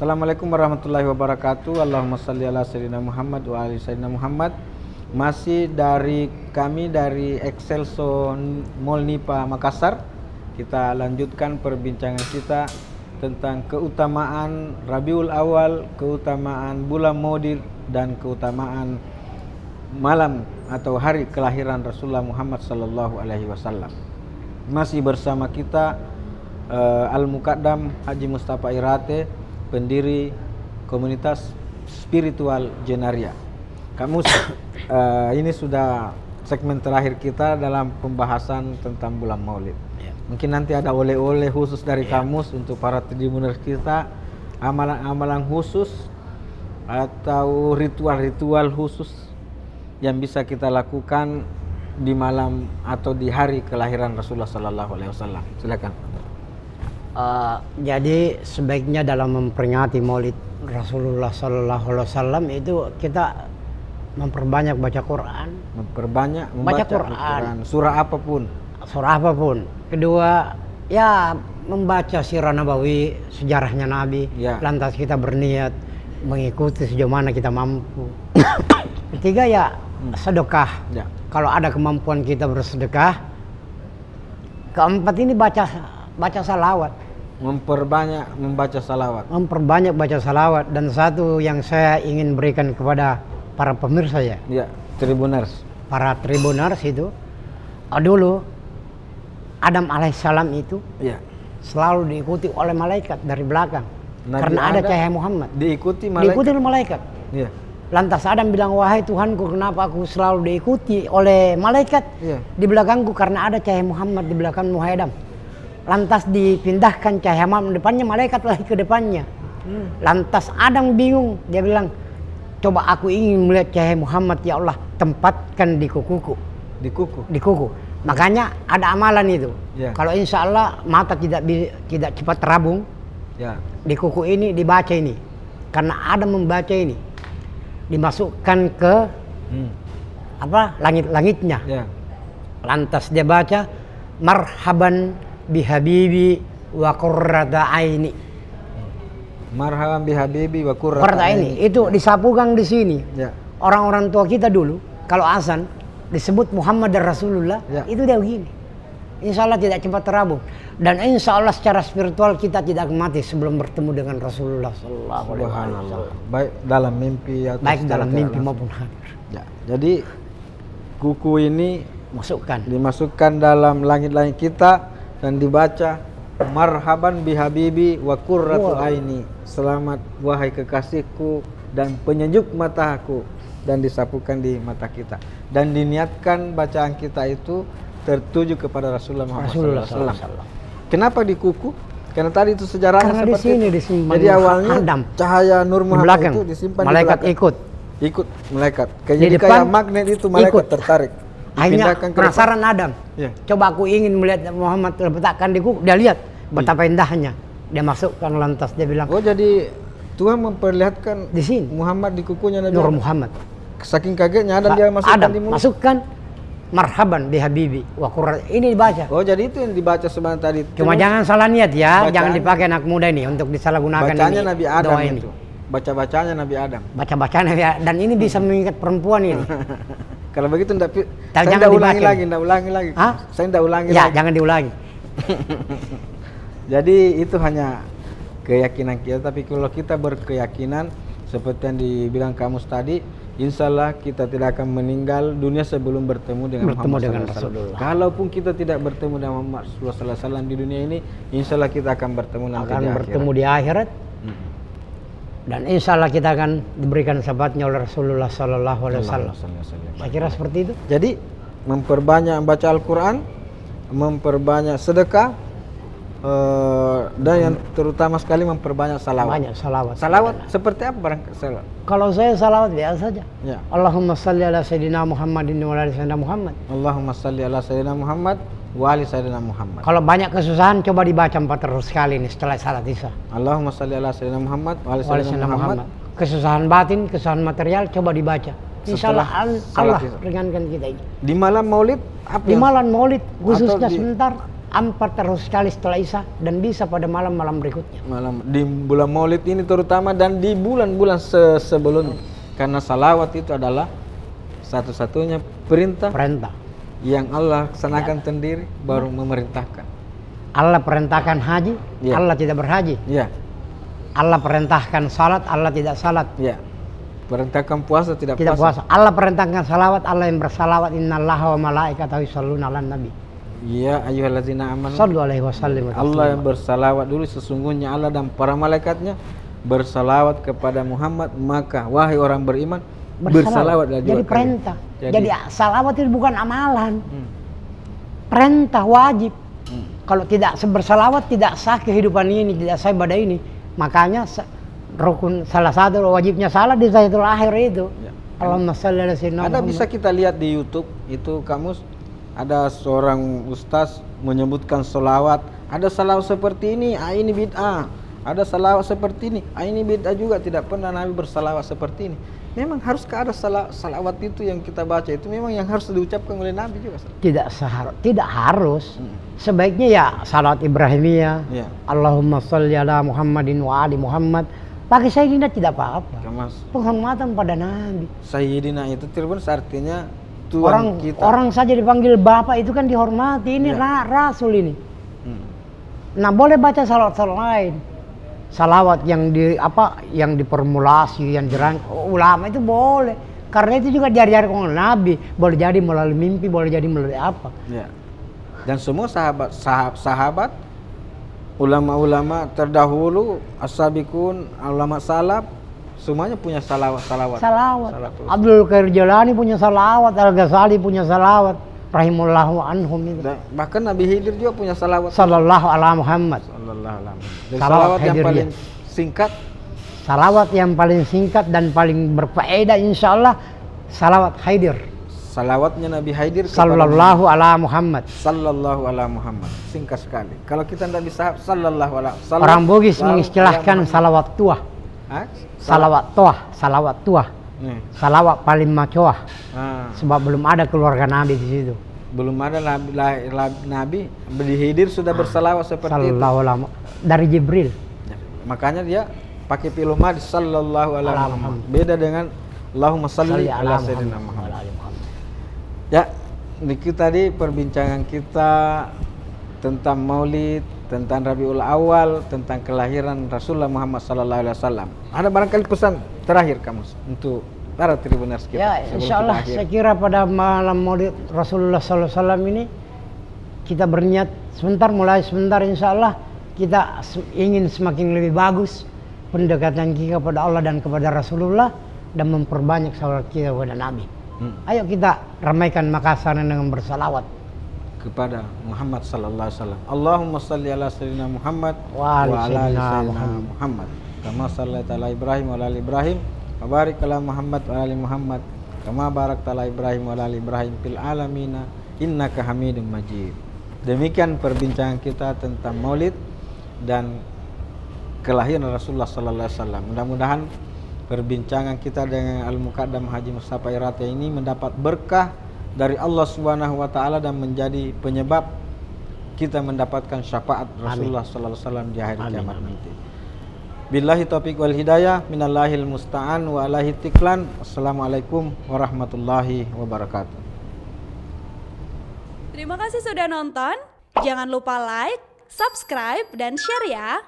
Assalamualaikum warahmatullahi wabarakatuh. Allahumma salli ala sayyidina Muhammad wa ali sayyidina Muhammad. Masih dari kami dari Excelso Mall Nipa Makassar. Kita lanjutkan perbincangan kita tentang keutamaan Rabiul Awal, keutamaan bulan Maulid, dan keutamaan malam atau hari kelahiran Rasulullah Muhammad sallallahu alaihi wasallam. Masih bersama kita Al-Muqaddam Haji Mustafa Irate, pendiri komunitas spiritual Jenaria. Ini sudah segmen terakhir kita dalam pembahasan tentang bulan Maulid. Mungkin nanti ada oleh-oleh khusus dari Kamus untuk para tribuners kita, amalan-amalan khusus atau ritual-ritual khusus yang bisa kita lakukan di malam atau di hari kelahiran Rasulullah Sallallahu Alaihi Wasallam. Silakan. Jadi sebaiknya dalam memperingati Maulid Rasulullah Sallallahu Alaihi Wasallam itu kita memperbanyak baca Quran. Memperbanyak membaca Quran. Surah apapun. Surah apapun. Kedua, ya membaca sirah Nabawi, sejarahnya Nabi. Ya. Lantas kita berniat mengikuti sejauh mana kita mampu. Ketiga ya sedekah. Ya. Kalau ada kemampuan kita bersedekah. Keempat ini baca salawat. Memperbanyak membaca salawat. Memperbanyak baca salawat. Dan satu yang saya ingin berikan kepada para pemirsa ya. Ya, tribuners. Para tribuners itu dulu Adam alaihissalam itu selalu diikuti oleh malaikat dari belakang. Nabi karena ada Adam cahaya Muhammad. Diikuti malaikat. Diikuti oleh malaikat. Ya. Lantas Adam bilang, wahai Tuhanku, kenapa aku selalu diikuti oleh malaikat di belakangku? Karena ada cahaya Muhammad di belakangmu, wahai Adam. Lantas dipindahkan cahaya Muhammad depannya, malaikat lagi ke depannya. Lantas Adam bingung, dia bilang, coba aku ingin melihat cahaya Muhammad, ya Allah, tempatkan di kukuku. Di kuku. Di kuku. Makanya ada amalan itu. Ya. Kalau insya Allah mata tidak cepat terabung, di kuku ini dibaca ini. Karena Adam membaca ini, dimasukkan ke langit-langitnya. Ya. Lantas dia baca, marhaban bihabibi wa qurrata aini. Marhaban bihabibi wa qurrata Qurrata aini itu disapukan di sini. Ya. Orang-orang tua kita dulu kalau azan disebut Muhammad dan Rasulullah, itu dia begini. Insya Allah tidak cepat terabung. Dan insya Allah secara spiritual kita tidak akan mati sebelum bertemu dengan Rasulullah Sallallahu Alaihi Wasallam. Baik dalam mimpi atau baik dalam mimpi maupun hadir. Ya. Jadi kuku ini dimasukkan dalam langit-langit kita dan dibaca marhaban bihabibi wa qurratu aini. Selamat wahai kekasihku dan penyejuk mataku, dan disapukan di mata kita. Dan diniatkan bacaan kita itu tertuju kepada Rasulullah Muhammad SAW. Kenapa di kuku? Karena tadi itu sejarahnya karena seperti di sini disimpan. Jadi awalnya Adam. Cahaya Nur Muhammad itu disimpan malaikat di belakang. Ikut malaikat. Jadi kayak magnet itu malaikat tertarik. Akhirnya penasaran Adam. Coba aku ingin melihat Muhammad letakkan di kuku. Dia lihat betapa indahnya. Dia masukkan, lantas dia bilang, oh jadi Tuhan memperlihatkan di sini Muhammad di kukunya Nabi Nur Adam. Muhammad. Saking kagetnya Adam dia masukkan Adam di mulut. masukkan marhaban bihabibi wa qurrat. Ini dibaca. Oh jadi itu yang dibaca sebenarnya tadi. Cuma jangan salah niat ya, bacaan, jangan dipakai anak muda ini untuk disalahgunakan. Bacanya Nabi Adam ini. itu. Baca-bacanya Nabi Adam. Baca-bacanya Nabi Adam. Dan ini bisa mengikat perempuan ini. Kalau begitu saya jangan tidak ulangi lagi. Hah? Saya tidak ulangi ya, lagi. jangan diulangi. Jadi itu hanya keyakinan kita, tapi kalau kita berkeyakinan seperti yang dibilang Kamus tadi, insya Allah kita tidak akan meninggal dunia sebelum bertemu dengan Muhammad SAW. Kalaupun kita tidak bertemu dengan Muhammad SAW di dunia ini, insya Allah kita akan bertemu nanti di akhirat. Dan insya Allah kita akan diberikan syafaatnya oleh Rasulullah Sallallahu Alaihi Wasallam. Saya kira seperti itu. Jadi memperbanyak baca Al-Quran, memperbanyak sedekah, dan yang terutama sekali memperbanyak salawat. Banyak salawat. Salawat seperti apa barangkali salawat? Kalau saya salawat biasa saja. Ya. Allahumma salli ala sayyidina Muhammadin wa ala sayyidina Muhammad. Allahumma salli ala sayyidina Muhammad wa ali sayyidina Muhammad. Kalau banyak kesusahan coba dibaca 400 kali nih setelah salat isya. Allahumma salli ala sayyidina Muhammad wa ali sayyidina Muhammad. Kesusahan batin, kesusahan material coba dibaca. Insyaallah Allah ringankan kita ini. Di malam Maulid apa? Di malam Maulid khususnya sebentar Ampar terus sekali setelah Isya dan bisa pada malam-malam berikutnya. Malam di bulan Maulid ini terutama dan di bulan-bulan sebelumnya. Karena salawat itu adalah satu-satunya perintah yang Allah laksanakan sendiri baru memerintahkan. Allah perintahkan haji, Allah tidak berhaji. Allah perintahkan salat, Allah tidak salat. Perintahkan puasa, tidak puasa. Allah perintahkan salawat, Allah yang bersalawat. Innallaha wa malaikatahu yusholluna 'alan nabi. Ya ayyuhallazina amanu sallu alaihi wasallim. Allah yang bersalawat dulu, sesungguhnya Allah dan para malaikatnya bersalawat kepada Muhammad, maka wahai orang beriman bersalawatlah juga. Jadi perintah. Jadi salawat itu bukan amalan. Perintah wajib. Kalau tidak bersalawat tidak sah kehidupan ini, tidak sah ibadah ini. Makanya rukun salah satu wajibnya salat di Tahiyatul Akhir itu. Allahumma shalli ala sayyidina Muhammad. Ada bisa kita lihat di YouTube itu kamus. Ada seorang ustaz menyebutkan salawat. Ada salawat seperti ini, ini bid'ah. Ada salawat seperti ini, ini bid'ah juga. Tidak pernah Nabi bersalawat seperti ini. Memang haruskah ada salawat itu yang kita baca itu memang yang harus diucapkan oleh Nabi juga? Tidak harus. Sebaiknya ya salawat Ibrahimiyah. Allahumma sholli ala Muhammadin wa ali Muhammad. Pakai Sayyidina tidak apa-apa. Penghormatan pada Nabi. Sayyidina itu terus artinya Tuhan kita. Orang saja dipanggil Bapak itu kan dihormati. Ini Rasul ini. Nah boleh baca salawat lain. Salawat yang yang diformulasi, yang ulama itu boleh. Karena itu juga diajarkan oleh Nabi. Boleh jadi melalui mimpi, boleh jadi melalui apa. Dan semua sahabat, ulama-ulama terdahulu, as-sabiqun, ulama salaf, semuanya punya salawat. Abdul Qadir Jilani punya salawat, Al-Ghazali punya salawat, rahimullahu anhum itu. Bahkan Nabi Khidir juga punya salawat. Sallallahu ala Muhammad. Salawat yang paling singkat. Salawat yang paling singkat dan paling berfaedah insyaallah salawat Khidir. Salawatnya Nabi Khidir sallallahu ala Muhammad. Sallallahu ala Muhammad. Singkat sekali. Kalau kita tidak bisa sallallahu ala. Orang Bugis mengistilahkan salawat tua. Salawat tua. Salawat paling macoah. Sebab belum ada keluarga Nabi di situ. Belum ada Nabi di Khidir sudah bersalawat seperti itu. Dari Jibril. Makanya dia pakai fi'il madhi sallallahu alaihi wasallam. Beda dengan Allahumma shalli ala sayyidina Muhammad. Ya, niki tadi perbincangan kita tentang Maulid, tentang Rabiul Awal, tentang kelahiran Rasulullah Muhammad sallallahu alaihi wasallam. Ada barangkali pesan terakhir kamu untuk para tribuners kita? Ya, insyaallah saya kira pada malam Maulid Rasulullah sallallahu alaihi wasallam ini kita berniat mulai sebentar insyaallah kita ingin semakin lebih bagus pendekatan kita kepada Allah dan kepada Rasulullah dan memperbanyak salawat kita kepada Nabi. Ayo kita ramaikan Makassar dengan bersalawat kepada Muhammad sallallahu alaihi wasallam. Allahumma shalli ala sayyidina Muhammad wa ala sayyidina Muhammad. Kama shallaita ala Ibrahim wa ala Ibrahim wa barik ala Muhammad wa ala Muhammad kama barakta ala Ibrahim wa ala Ibrahim fil alamin innaka Hamidum Majid. Demikian perbincangan kita tentang Maulid dan kelahiran Rasulullah sallallahu alaihi wasallam. Mudah-mudahan perbincangan kita dengan Al-Muqaddam Haji Mustafa Irate ini mendapat berkah dari Allah Subhanahu wa taala dan menjadi penyebab kita mendapatkan syafaat Rasulullah sallallahu alaihi wasallam di hari kiamat nanti. Billahi taufiq wal hidayah minallahil musta'an wa alaihi tiklan. Assalamualaikum warahmatullahi wabarakatuh. Terima kasih sudah nonton. Jangan lupa like, subscribe dan share ya.